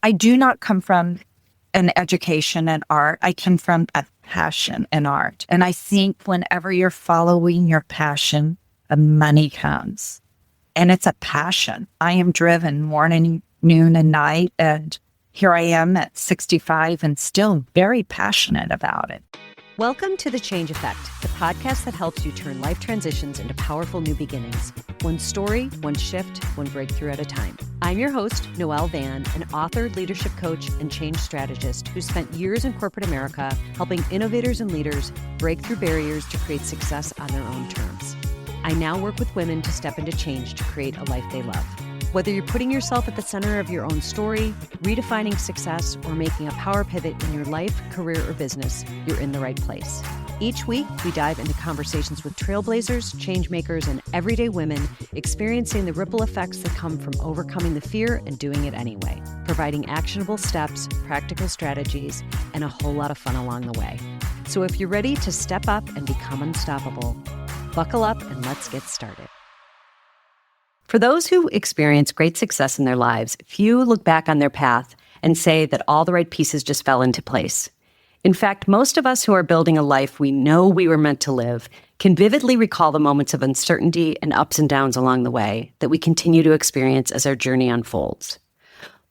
I do not come from an education in art. I come from a passion in art. And I think whenever you're following your passion, the money comes. And it's a passion. I am driven morning, noon, and night. And here I am at 65 and still very passionate about it. Welcome to The Change Effect, the podcast that helps you turn life transitions into powerful new beginnings. One story, one shift, one breakthrough at a time. I'm your host, Noelle Van, an author, leadership coach, and change strategist who spent years in corporate America helping innovators and leaders break through barriers to create success on their own terms. I now work with women to step into change to create a life they love. Whether you're putting yourself at the center of your own story, redefining success, or making a power pivot in your life, career, or business, you're in the right place. Each week, we dive into conversations with trailblazers, change makers, and everyday women experiencing the ripple effects that come from overcoming the fear and doing it anyway, providing actionable steps, practical strategies, and a whole lot of fun along the way. So if you're ready to step up and become unstoppable, buckle up and let's get started. For those who experience great success in their lives, few look back on their path and say that all the right pieces just fell into place. In fact, most of us who are building a life we know we were meant to live can vividly recall the moments of uncertainty and ups and downs along the way that we continue to experience as our journey unfolds.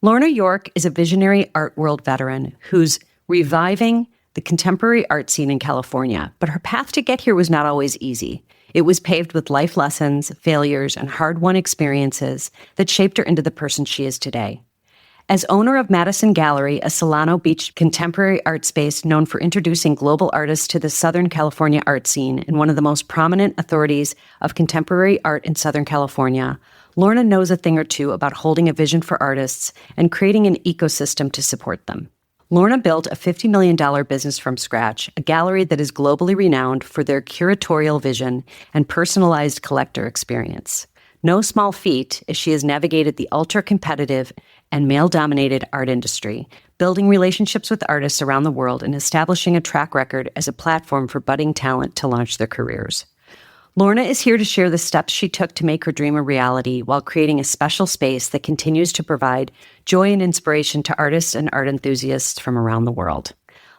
Lorna York is a visionary art world veteran who's reviving the contemporary art scene in California, but her path to get here was not always easy. It was paved with life lessons, failures, and hard-won experiences that shaped her into the person she is today. As owner of Madison Gallery, a Solano Beach contemporary art space known for introducing global artists to the Southern California art scene and one of the most prominent authorities of contemporary art in Southern California, Lorna knows a thing or two about holding a vision for artists and creating an ecosystem to support them. Lorna built a $50 million business from scratch, a gallery that is globally renowned for their curatorial vision and personalized collector experience. No small feat, as she has navigated the ultra-competitive and male-dominated art industry, building relationships with artists around the world and establishing a track record as a platform for budding talent to launch their careers. Lorna is here to share the steps she took to make her dream a reality while creating a special space that continues to provide joy and inspiration to artists and art enthusiasts from around the world.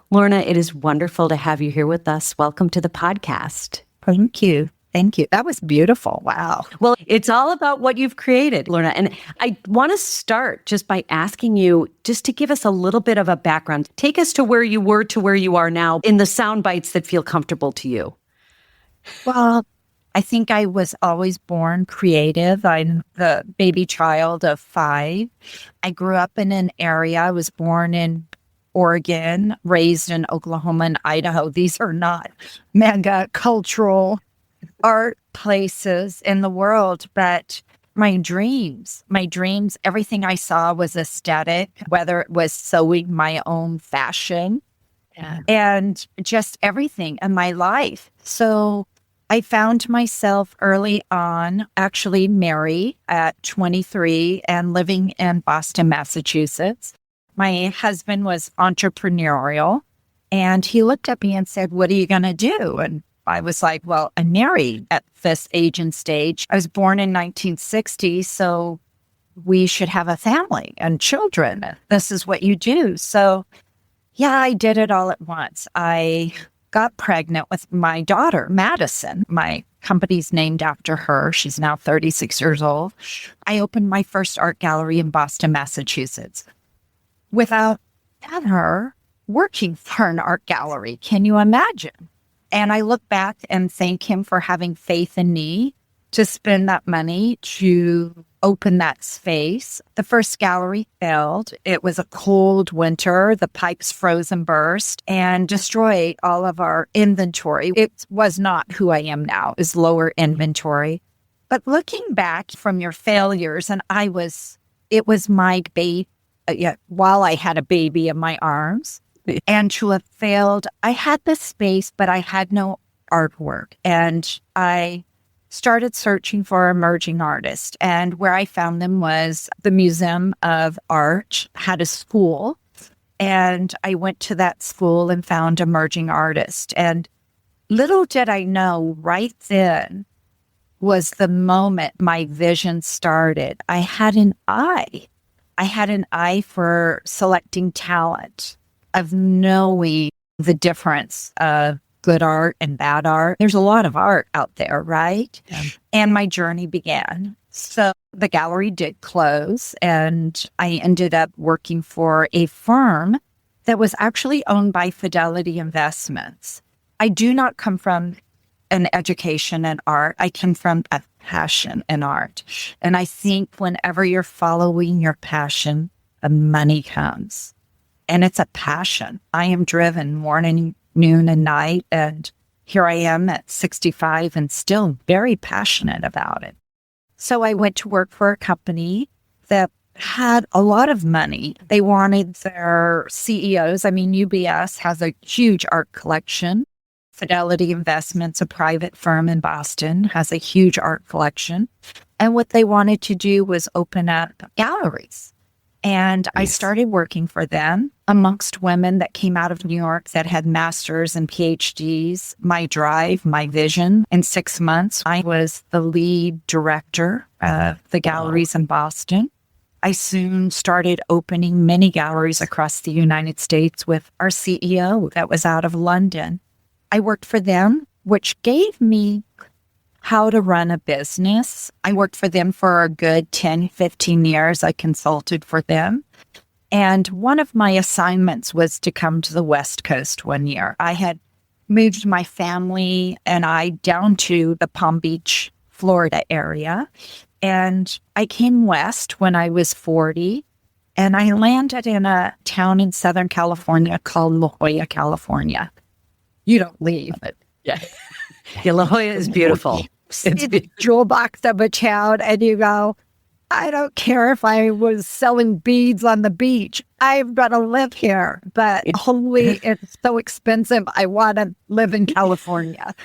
Lorna, it is wonderful to have you here with us. Welcome to the podcast. Thank you. Thank you. That was beautiful. Wow. Well, it's all about what you've created, Lorna. And I want to start just by asking you just to give us a little bit of a background. Take us to where you were to where you are now in the sound bites that feel comfortable to you. Well, I think I was always born creative. I'm the baby child of 5. I grew up in an area. I was born in Oregon, raised in Oklahoma and Idaho. These are not mega cultural art places in the world, but my dreams, everything I saw was aesthetic, whether it was sewing my own fashion and just everything in my life. So I found myself early on actually married at 23 and living in Boston, Massachusetts. My husband was entrepreneurial and he looked at me and said, "What are you going to do?" And I was like, well, I'm married at this age and stage. I was born in 1960, so we should have a family and children. This is what you do. So yeah, I did it all at once. I got pregnant with my daughter, Madison. My company's named after her. She's now 36 years old. I opened my first art gallery in Boston, Massachusetts, without her working for an art gallery. Can you imagine? And I look back and thank him for having faith in me to spend that money to open that space. The first gallery failed. It was a cold winter. The pipes froze and burst and destroyed all of our inventory. It was not who I am now. It was lower inventory. But looking back from your failures, and it was my baby, while I had a baby in my arms, and to have failed, I had this space, but I had no artwork. And I started searching for emerging artists. And where I found them was the Museum of Art had a school. And I went to that school and found emerging artists. And little did I know right then was the moment my vision started. I had an eye. I had an eye for selecting talent, of knowing the difference of good art and bad art. There's a lot of art out there, right? Yeah. And my journey began. So the gallery did close, and I ended up working for a firm that was actually owned by Fidelity Investments. I do not come from an education in art. I come from a passion in art. And I think whenever you're following your passion, the money comes. And it's a passion. I am driven morning, noon, and night. And here I am at 65 and still very passionate about it. So I went to work for a company that had a lot of money. They wanted their CEOs. I mean, UBS has a huge art collection. Fidelity Investments, a private firm in Boston, has a huge art collection. And what they wanted to do was open up galleries. And I started working for them amongst women that came out of New York that had masters and PhDs. My drive, my vision. In 6 months, I was the lead director of the galleries in Boston. I soon started opening many galleries across the United States with our CEO that was out of London. I worked for them, which gave me how to run a business. I worked for them for a good 10, 15 years. I consulted for them. And one of my assignments was to come to the West Coast one year. I had moved my family and I down to the Palm Beach, Florida area. And I came west when I was 40. And I landed in a town in Southern California called La Jolla, California. You don't leave it. Yeah. Yeah, La Jolla is beautiful. It's a jewel box of a town, and you go, I don't care if I was selling beads on the beach. I've got to live here. But holy, it's so expensive. I want to live in California.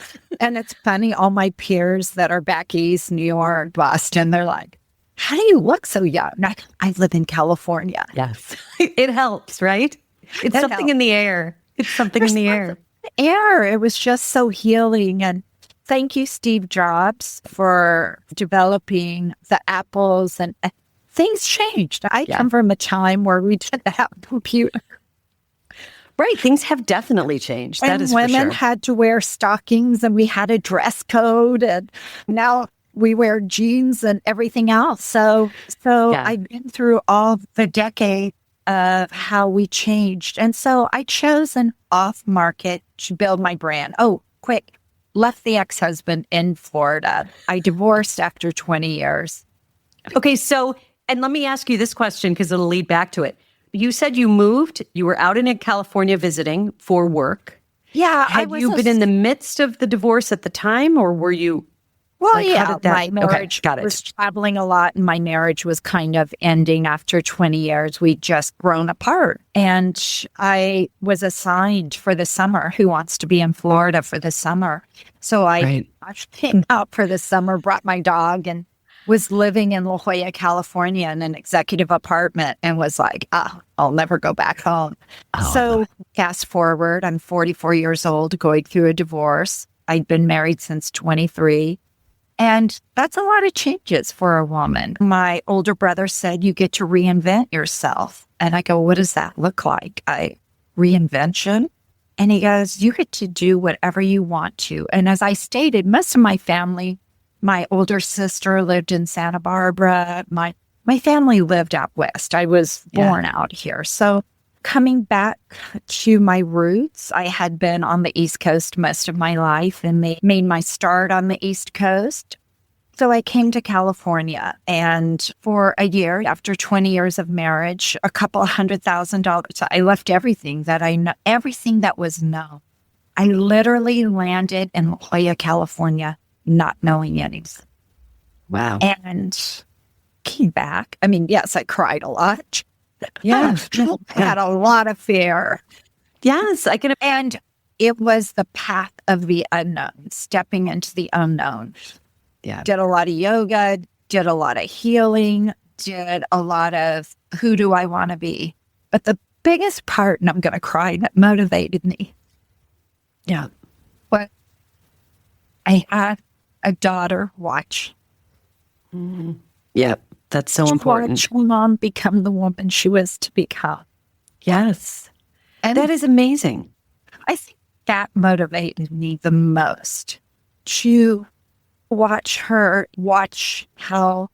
And it's funny, all my peers that are back east, New York, Boston, they're like, how do you look so young? I live in California. Yes. It helps, right? It's something in the air. It's something in the air. Air. It was just so healing. And thank you, Steve Jobs, for developing the apples, and things changed. I come from a time where we didn't have a computer. Right. Things have definitely changed. And that is women for sure. had to wear stockings, and we had a dress code, and now we wear jeans and everything else. So I've been through all the decade of how we changed. And so I chose an off market to build my brand. Oh, quick. Left the ex-husband in Florida. I divorced after 20 years. Okay. So, and let me ask you this question because it'll lead back to it. You said you moved, you were out in California visiting for work. Yeah. Had you been in the midst of the divorce at the time, or were you? Well, like, yeah, my marriage got it. was traveling a lot, and my marriage was kind of ending after 20 years. We'd just grown apart. And I was assigned for the summer. Who wants to be in Florida for the summer? So I came out for the summer, brought my dog, and was living in La Jolla, California in an executive apartment, and was like, I'll never go back home. So fast forward, I'm 44 years old, going through a divorce. I'd been married since 23. And that's a lot of changes for a woman. My older brother said, you get to reinvent yourself. And I go, what does that look like? Reinvention? And he goes, you get to do whatever you want to. And as I stated, most of my family, my older sister lived in Santa Barbara. My family lived out west. I was born out here. So coming back to my roots, I had been on the East Coast most of my life and made my start on the East Coast. So I came to California, and for a year, after 20 years of marriage, a couple $100,000, I left everything that I know, everything that was known. I literally landed in La Jolla, California, not knowing anything. Wow. And came back. I mean, yes, I cried a lot. Yeah. Had a lot of fear. Yes, I can. And it was the path of the unknown, stepping into the unknown. Yeah. Did a lot of yoga, did a lot of healing, did a lot of who do I want to be? But the biggest part, and I'm going to cry, that motivated me. Yeah. What I had a daughter watch. Yeah. That's so to important. watch mom become the woman she was to become. Yes. And That is amazing. I think that motivated me the most, to watch her, watch how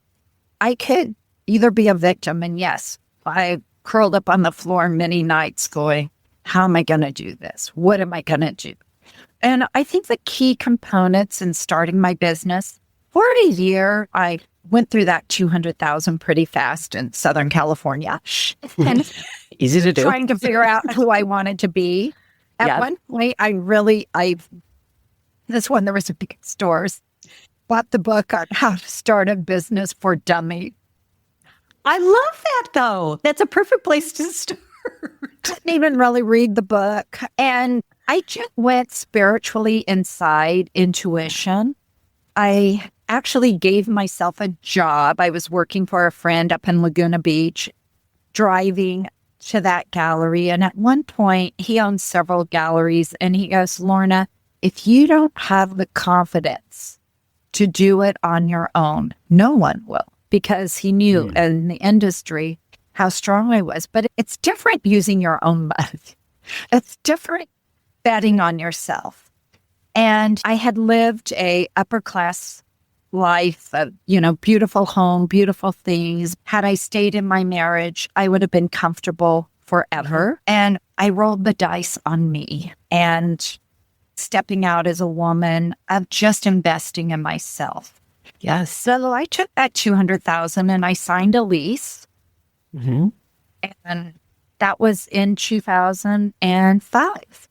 I could either be a victim. And yes, I curled up on the floor many nights going, how am I going to do this? What am I going to do? And I think the key components in starting my business, for a year, I went through that 200,000 pretty fast in Southern California. And Easy to do. trying to figure out who I wanted to be. At one point, this one, there was a big stores, bought the book on how to start a business for dummies. I love that, though. That's a perfect place to start. Didn't even really read the book. And I just went spiritually inside, intuition. I actually gave myself a job. I was working for a friend up in Laguna Beach, driving to that gallery. And at one point, he owns several galleries. And he goes, Lorna, if you don't have the confidence to do it on your own, no one will. Because he knew in the industry how strong I was. But it's different using your own money. It's different betting on yourself. And I had lived a upper class life, of, beautiful home, beautiful things. Had I stayed in my marriage, I would have been comfortable forever. And I rolled the dice on me and stepping out as a woman of just investing in myself. Yes. So I took that 200,000 and I signed a lease. Mm-hmm. And that was in 2005.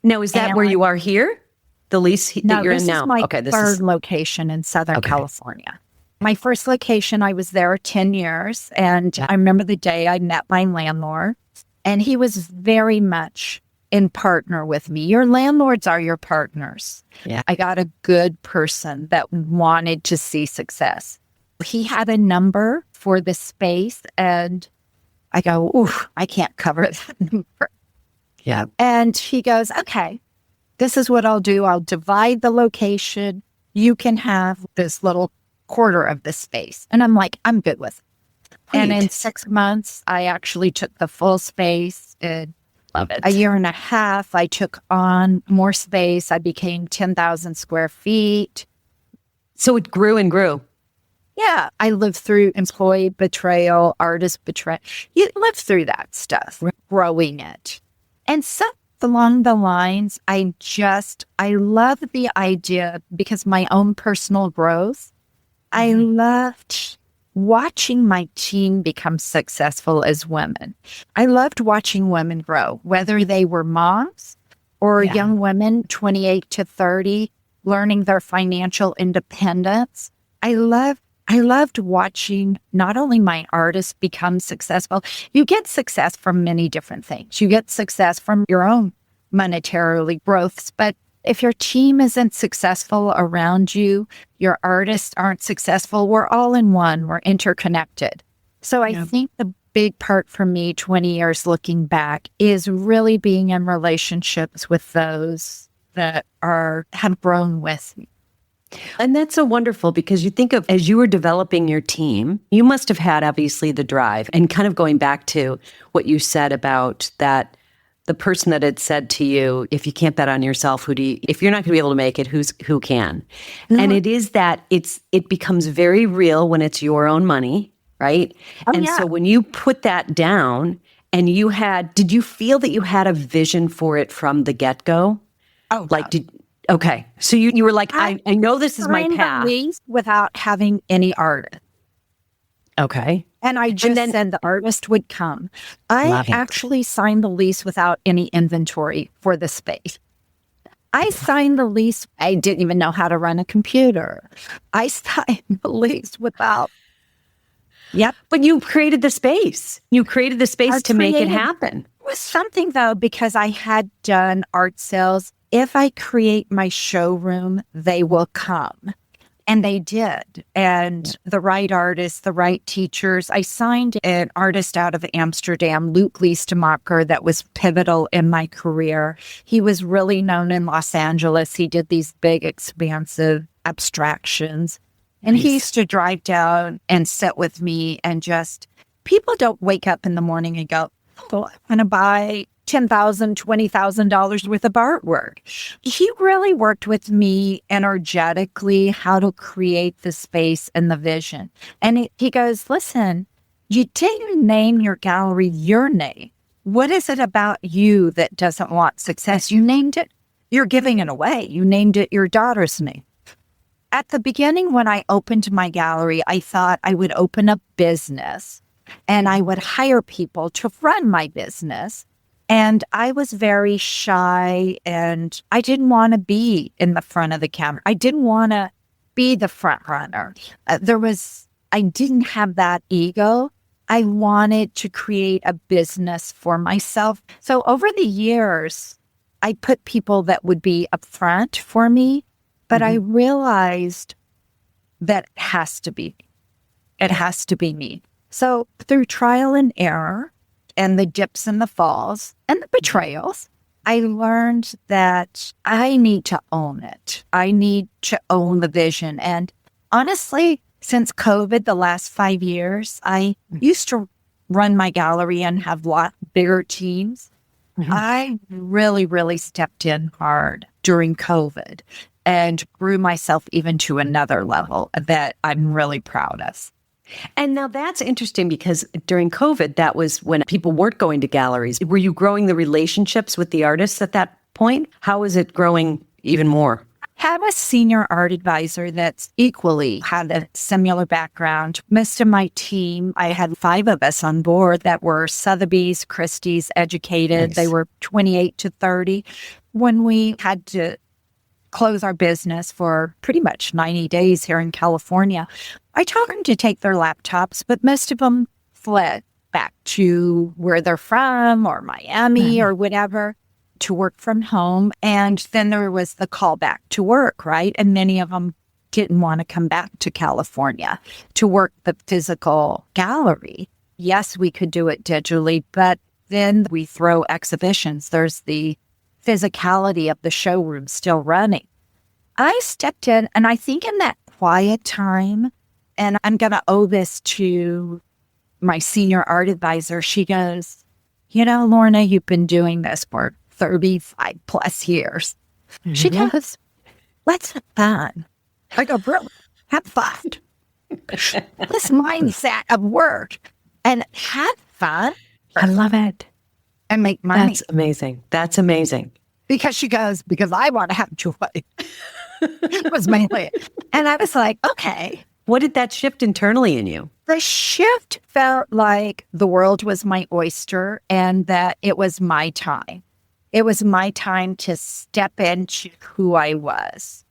Now, is that where you are here? The lease that you're in now? No, this is my third location in Southern California. My first location, I was there 10 years. And I remember the day I met my landlord. And he was very much in partner with me. Your landlords are your partners. Yeah. I got a good person that wanted to see success. He had a number for the space and I go, ooh, I can't cover that number. Yeah. And he goes, okay, this is what I'll do. I'll divide the location. You can have this little quarter of the space. And I'm like, I'm good with it. Great. And in 6 months, I actually took the full space. And love it. A year and a half, I took on more space. I became 10,000 square feet. So it grew and grew. Yeah, I lived through employee betrayal, artist betrayal. You live through that stuff, growing it. And so along the lines, I love the idea because my own personal growth, I loved watching my team become successful as women. I loved watching women grow, whether they were moms or young women, 28 to 30, learning their financial independence. I loved watching not only my artists become successful. You get success from many different things. You get success from your own monetarily growths, but if your team isn't successful around you, your artists aren't successful, we're all in one, we're interconnected. So I think the big part for me, 20 years looking back, is really being in relationships with those that have grown with me. And that's so wonderful because you think of, as you were developing your team, you must have had obviously the drive and kind of going back to what you said about that, the person that had said to you, if you can't bet on yourself, if you're not going to be able to make it, who can? And it is that it becomes very real when it's your own money, right? So when you put that down and did you feel that you had a vision for it from the get-go? Oh, okay. So you were like, I know this is my path. Without having any art. Okay. And I just said the artist would come. I actually signed the lease without any inventory for the space. I signed the lease. I didn't even know how to run a computer. I signed the lease without. Yep. But you created the space. You created the space to make it happen. It was something, though, because I had done art sales. If I create my showroom, they will come. And they did. And the right artists, the right teachers. I signed an artist out of Amsterdam, Luc Liestemacher, that was pivotal in my career. He was really known in Los Angeles. He did these big, expansive abstractions. And he Nice. used to drive down and sit with me and just, people don't wake up in the morning and go, oh, I'm going to buy $10,000, $20,000 worth of artwork. He really worked with me energetically how to create the space and the vision. And he goes, listen, you didn't name your gallery your name. What is it about you that doesn't want success? You named it. You're giving it away. You named it your daughter's name. At the beginning, when I opened my gallery, I thought I would open a business and I would hire people to run my business. And I was very shy and I didn't want to be in the front of the camera. I didn't want to be the front runner. I didn't have that ego. I wanted to create a business for myself. So over the years, I put people that would be up front for me. But I realized that it has to be me. So through trial and error and the dips and the falls and the betrayals, I learned that I need to own it. I need to own the vision. And honestly, since COVID, the last 5 years, I used to run my gallery and have a lot bigger teams. I really, really stepped in hard during COVID and grew myself even to another level that I'm really proud of. And now that's interesting because during COVID, that was when people weren't going to galleries. Were you growing the relationships with the artists at that point? How is it growing even more? Have a senior art advisor that's equally had a similar background. Most of my team, I had 5 of us on board that were Sotheby's, Christie's, educated. Nice. They were 28 to 30. When we had to close our business for pretty much 90 days here in California, I told them to take their laptops, but most of them fled back to where they're from or Miami or whatever to work from home. And then there was the call back to work, right? And many of them didn't want to come back to California to work the physical gallery. Yes, we could do it digitally, but then we throw exhibitions. There's the physicality of the showroom still running. I stepped in, and I think in that quiet time, and I'm going to owe this to my senior art advisor, she goes, Lorna, you've been doing this for 35 plus years. She goes, let's have fun. I go, bro, have fun. This mindset of work and have fun. I love it. And make money. That's amazing. That's amazing. Because she goes, because I want to have joy. Was mainly it. And I was like, okay. What did that shift internally in you? The shift felt like the world was my oyster and that it was my time. It was my time to step into who I was.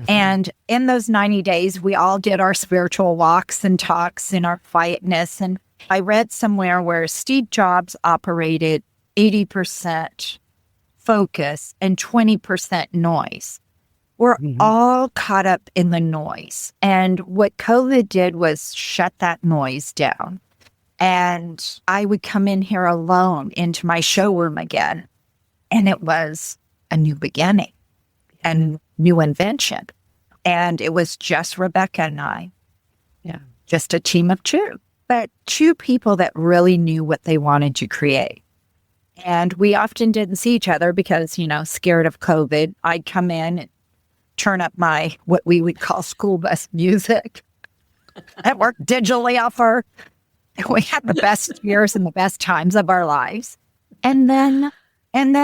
And in those 90 days, we all did our spiritual walks and talks in our quietness. And I read somewhere where Steve Jobs operated 80% focus and 20% noise. We're all caught up in the noise. And what COVID did was shut that noise down. And I would come in here alone into my showroom again. And it was a new beginning and new invention. And it was just Rebecca and I. Yeah. Just a team of 2. But 2 people that really knew what they wanted to create. And we often didn't see each other because, scared of COVID. I'd come in and turn up my, what we would call school bus music. That worked digitally we had the best years and the best times of our lives. And then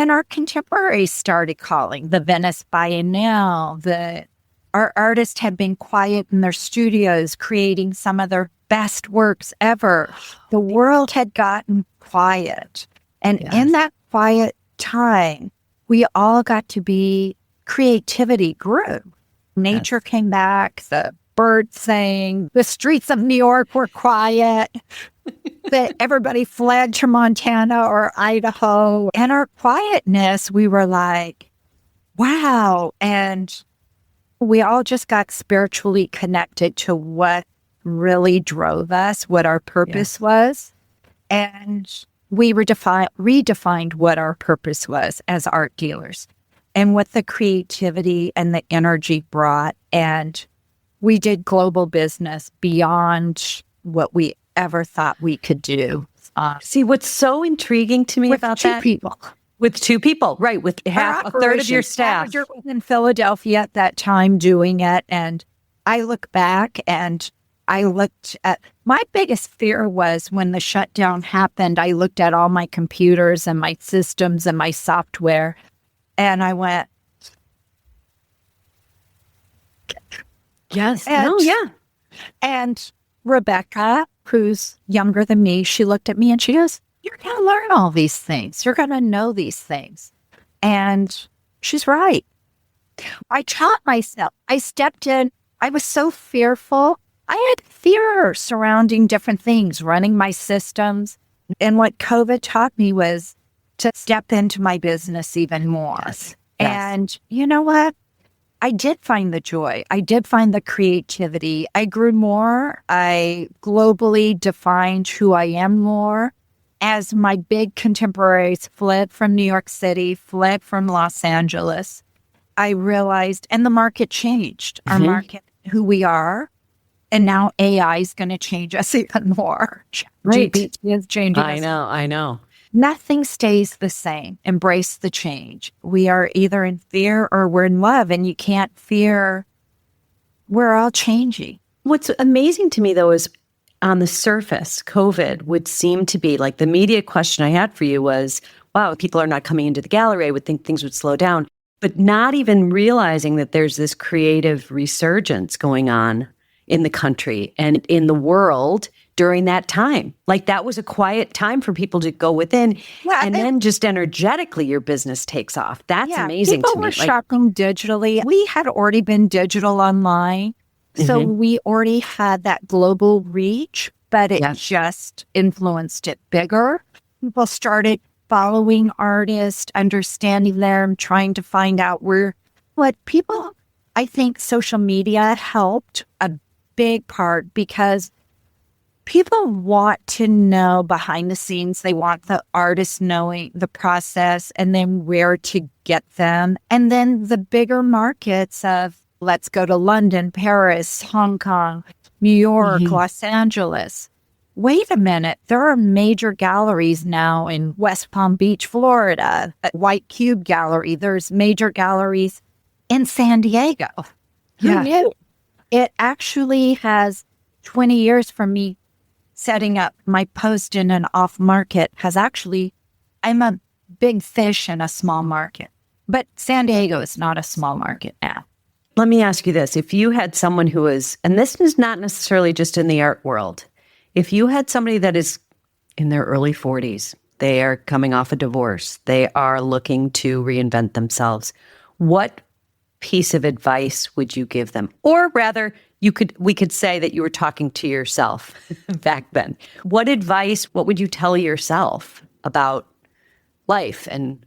our contemporaries started calling, the Venice Biennale. Our artists had been quiet in their studios, creating some of their best works ever. The world had gotten quiet. And in that quiet time, we all got to be, creativity grew. Nature came back, the birds sang, the streets of New York were quiet. That everybody fled to Montana or Idaho. And our quietness, we were like, wow. And we all just got spiritually connected to what really drove us, what our purpose was. And we redefined what our purpose was as art dealers and what the creativity and the energy brought. And we did global business beyond what we ever thought we could do. See, what's so intriguing to me about that? With two people, right? With a third of your staff. Manager was in Philadelphia at that time doing it. And I look back and I looked at my biggest fear was when the shutdown happened, I looked at all my computers and my systems and my software. And I went, yes. And Rebecca, who's younger than me, she looked at me and she goes, "You're going to learn all these things. You're going to know these things." And she's right. I taught myself. I stepped in. I was so fearful. I had fear surrounding different things, running my systems. And what COVID taught me was to step into my business even more. Yes. And you know what? I did find the joy. I did find the creativity. I grew more. I globally defined who I am more. As my big contemporaries fled from New York City, fled from Los Angeles, I realized, and the market changed. Our market, who we are, and now AI is going to change us even more. Right. GPT is changing us. I know. Nothing stays the same. Embrace the change. We are either in fear or we're in love, and you can't fear. We're all changing. What's amazing to me, though, is on the surface, COVID would seem to be like the immediate question I had for you was, wow, people are not coming into the gallery. I would think things would slow down, but not even realizing that there's this creative resurgence going on in the country and in the world during that time. Like that was a quiet time for people to go within. Yeah, and then just energetically your business takes off. That's amazing to me. People were shopping digitally. We had already been digital online. So we already had that global reach, but it just influenced it bigger. People started following artists, understanding them, trying to find out I think social media helped a big part because people want to know behind the scenes. They want the artist knowing the process and then where to get them. And then the bigger markets of let's go to London, Paris, Hong Kong, New York, Los Angeles. Wait a minute. There are major galleries now in West Palm Beach, Florida, at White Cube Gallery. There's major galleries in San Diego. Who knew? It actually has 20 years from me setting up my post in an off market I'm a big fish in a small market. But San Diego is not a small market now. Let me ask you this. If you had someone who is, and this is not necessarily just in the art world, if you had somebody that is in their early 40s, they are coming off a divorce, they are looking to reinvent themselves, what piece of advice would you give them? Or rather, we could say that you were talking to yourself back then. What would you tell yourself about life and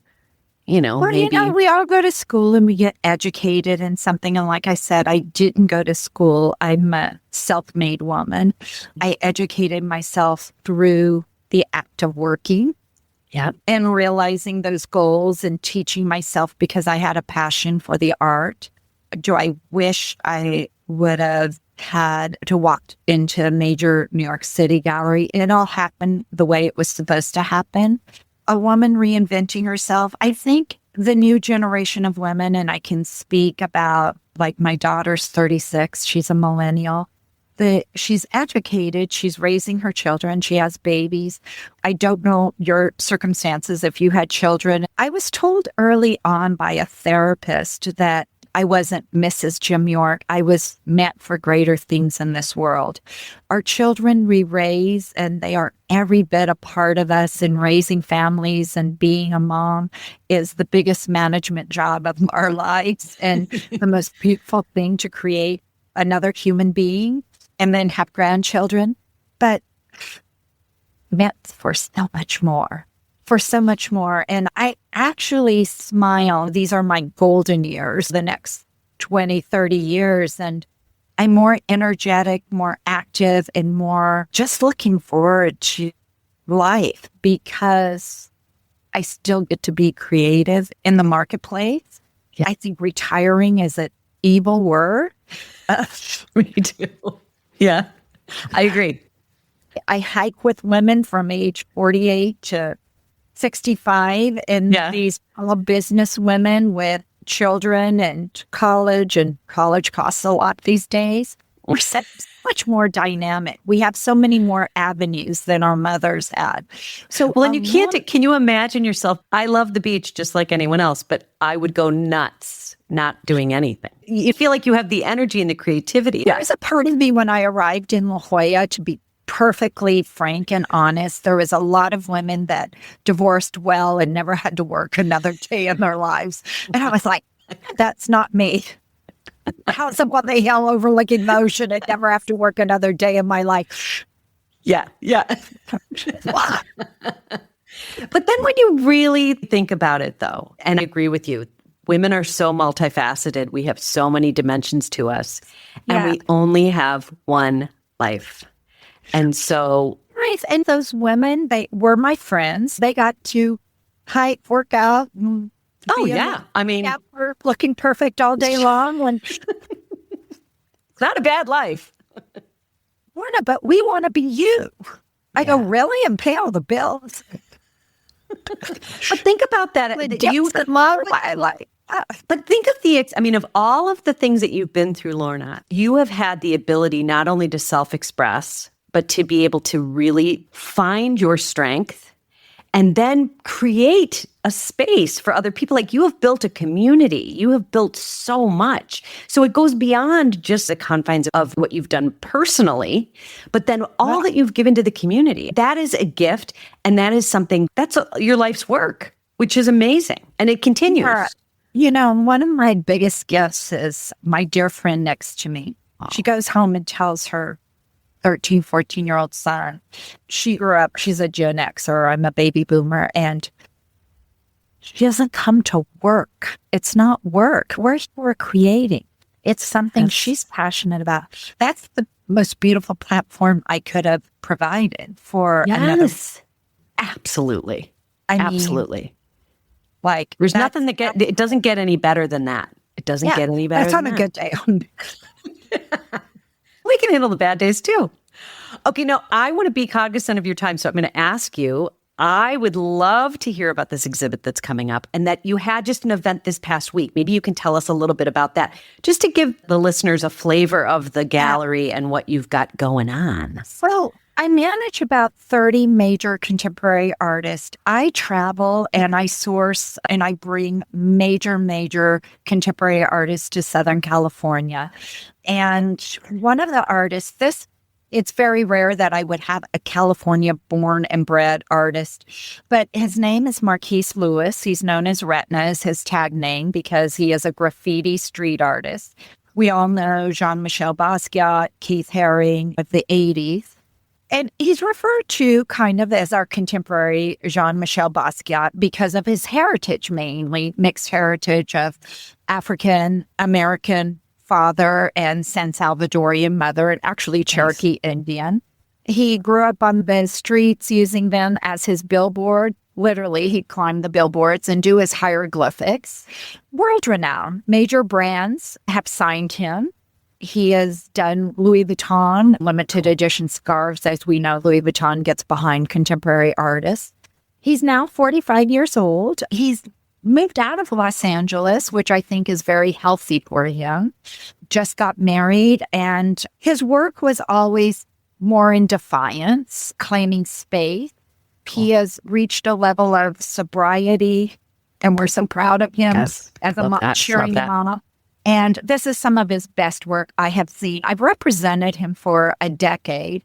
maybe we all go to school and we get educated in something. And like I said, I didn't go to school. I'm a self-made woman. I educated myself through the act of working and realizing those goals and teaching myself because I had a passion for the art. Do I wish I would have had to walk into a major New York City gallery? It all happened the way it was supposed to happen. A woman reinventing herself. I think the new generation of women, and I can speak about, like, my daughter's 36. She's a millennial. She's educated. She's raising her children. She has babies. I don't know your circumstances if you had children. I was told early on by a therapist that I wasn't Mrs. Jim York. I was meant for greater things in this world. Our children we raise, and they are every bit a part of us in raising families, and being a mom is the biggest management job of our lives and the most beautiful thing to create another human being and then have grandchildren. But meant for so much more. And I actually smile. These are my golden years, the next 20, 30 years. And I'm more energetic, more active, and more just looking forward to life because I still get to be creative in the marketplace. Yeah. I think retiring is an evil word. Me too. Yeah, I agree. I hike with women from age 48 to 65, and Yeah. these all business women with children and college costs a lot these days. We're much more dynamic. We have so many more avenues than our mothers had. So, Well, and you can't, can you imagine yourself? I love the beach just like anyone else, but I would go nuts not doing anything. You feel like you have the energy and the creativity. There was a part of me when I arrived in La Jolla, to be perfectly frank and honest, there was a lot of women that divorced well and never had to work another day in their lives. And I was like, that's not me. House up on the hill overlooking the ocean and never have to work another day in my life. Yeah. But then when you really think about it, though, and I agree with you, women are so multifaceted. We have so many dimensions to us, and we only have one life. And so, right. And those women, they were my friends. They got to hike, work out. Oh, yeah. I mean, we're looking perfect all day long. And it's not a bad life. Lorna, but we want to be you. I go, really? And pay all the bills. But think about that. Do you love I like? But think of of all of the things that you've been through, Lorna, you have had the ability not only to self-express, but to be able to really find your strength and then create a space for other people. Like, you have built a community. You have built so much. So it goes beyond just the confines of what you've done personally, but then all that you've given to the community. That is a gift, and that is something that's your life's work, which is amazing. And it continues. You know, one of my biggest gifts is my dear friend next to me. Oh. She goes home and tells her 13, 14-year-old son, she grew up, she's a Gen Xer, I'm a baby boomer, and she doesn't come to work. It's not work. We're creating. It's something she's passionate about. That's the most beautiful platform I could have provided for another. Absolutely. Absolutely. Like, there's nothing it doesn't get any better than that. It doesn't get any better than that. That's on a good day. We can handle the bad days too. Okay, now I want to be cognizant of your time, so I'm going to ask you, I would love to hear about this exhibit that's coming up, and that you had just an event this past week. Maybe you can tell us a little bit about that, just to give the listeners a flavor of the gallery and what you've got going on. Well, I manage about 30 major contemporary artists. I travel and I source and I bring major contemporary artists to Southern California. And one of the artists, it's very rare that I would have a California-born and bred artist, but his name is Marquise Lewis. He's known as Retina, is his tag name, because he is a graffiti street artist. We all know Jean-Michel Basquiat, Keith Haring of the 80s. And he's referred to kind of as our contemporary Jean-Michel Basquiat because of his heritage, mainly mixed heritage of African-American father and San Salvadorian mother, and actually Cherokee Indian. He grew up on the streets using them as his billboard. Literally, he'd climb the billboards and do his hieroglyphics. World-renowned. Major brands have signed him. He has done Louis Vuitton, limited edition scarves. As we know, Louis Vuitton gets behind contemporary artists. He's now 45 years old. He's moved out of Los Angeles, which I think is very healthy for him. Just got married, and his work was always more in defiance, claiming space. He has reached a level of sobriety, and we're so proud of him as a mom, cheering mama. And this is some of his best work I have seen. I've represented him for a decade,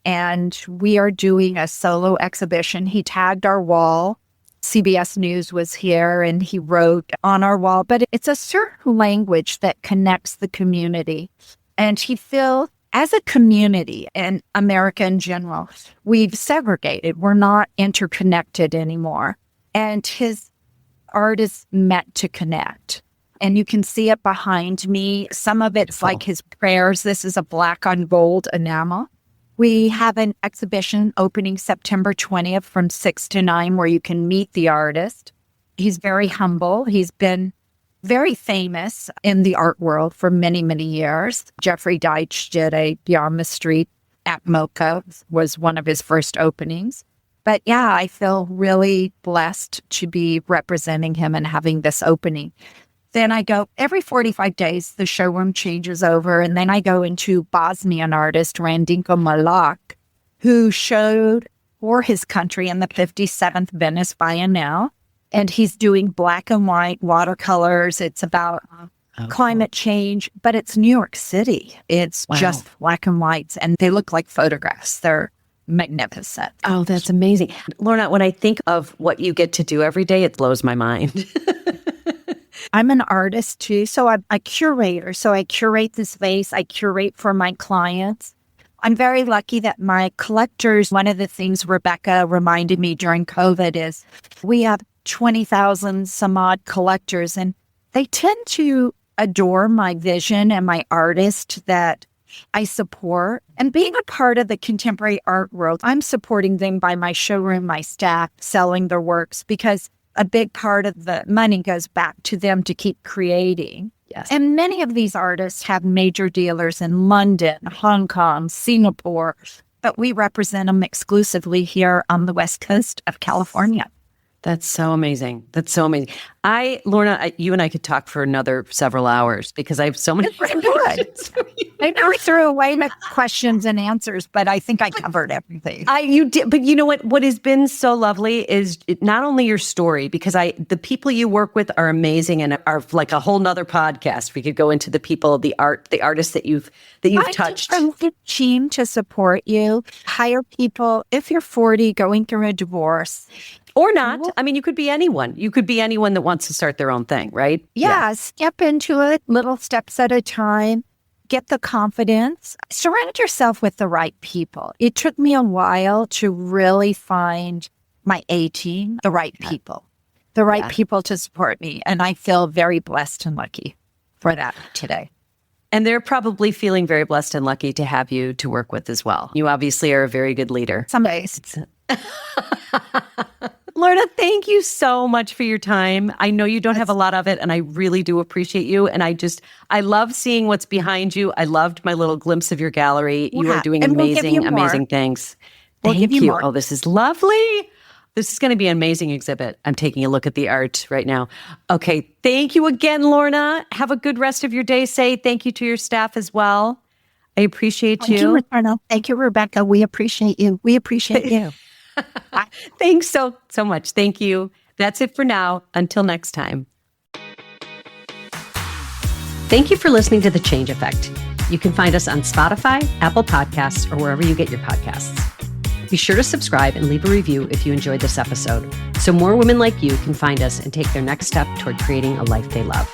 and we are doing a solo exhibition. He tagged our wall. CBS News was here, and he wrote on our wall. But it's a certain language that connects the community. And he feels, as a community and America in general, we've segregated. We're not interconnected anymore. And his art is meant to connect. And you can see it behind me. Some of it's like his prayers. This is a black on gold enamel. We have an exhibition opening September 20th from 6 to 9 where you can meet the artist. He's very humble. He's been very famous in the art world for many, many years. Jeffrey Deitch did a Beyond the Street at Mocha, was one of his first openings. But yeah, I feel really blessed to be representing him and having this opening. Then I go every 45 days, the showroom changes over. And then I go into Bosnian artist Randinko Malak, who showed for his country in the 57th Venice Biennale. And he's doing black and white watercolors. It's about climate change, but it's New York City. It's just black and whites, and they look like photographs. They're magnificent. Oh, that's amazing. Lorna, when I think of what you get to do every day, it blows my mind. I'm an artist too, so I'm a curator. So I curate the space. I curate for my clients. I'm very lucky that my collectors, one of the things Rebecca reminded me during COVID is we have 20,000 some odd collectors, and they tend to adore my vision and my artist that I support. And being a part of the contemporary art world, I'm supporting them by my showroom, my staff, selling their works, because a big part of the money goes back to them to keep creating. Yes. And many of these artists have major dealers in London, Hong Kong, Singapore, but we represent them exclusively here on the West Coast of California. That's so amazing. That's so amazing. Lorna, you and I could talk for another several hours because I have so many questions. I never threw away my questions and answers, but I think I covered everything. You did, but you know what? What has been so lovely is not only your story, because the people you work with are amazing and are like a whole nother podcast. We could go into the people, the artists that you've touched. I think a team to support you. Hire people if you're 40 going through a divorce. Or not. I mean, you could be anyone. You could be anyone that wants to start their own thing, right? Yeah, step into it, little steps at a time. Get the confidence. Surround yourself with the right people. It took me a while to really find my A-team, the right people. The right people to support me. And I feel very blessed and lucky for that today. And they're probably feeling very blessed and lucky to have you to work with as well. You obviously are a very good leader. Some days. Lorna, thank you so much for your time. I know you don't have a lot of it, and I really do appreciate you. And I love seeing what's behind you. I loved my little glimpse of your gallery. You are doing amazing things. Thank you. Oh, this is lovely. This is going to be an amazing exhibit. I'm taking a look at the art right now. Okay. Thank you again, Lorna. Have a good rest of your day. Say thank you to your staff as well. I appreciate you. Thank you, Lorna. Thank you, Rebecca. We appreciate you. We appreciate you. Thanks so much. Thank you. That's it for now. Until next time. Thank you for listening to The Change Effect. You can find us on Spotify, Apple Podcasts, or wherever you get your podcasts. Be sure to subscribe and leave a review if you enjoyed this episode, so more women like you can find us and take their next step toward creating a life they love.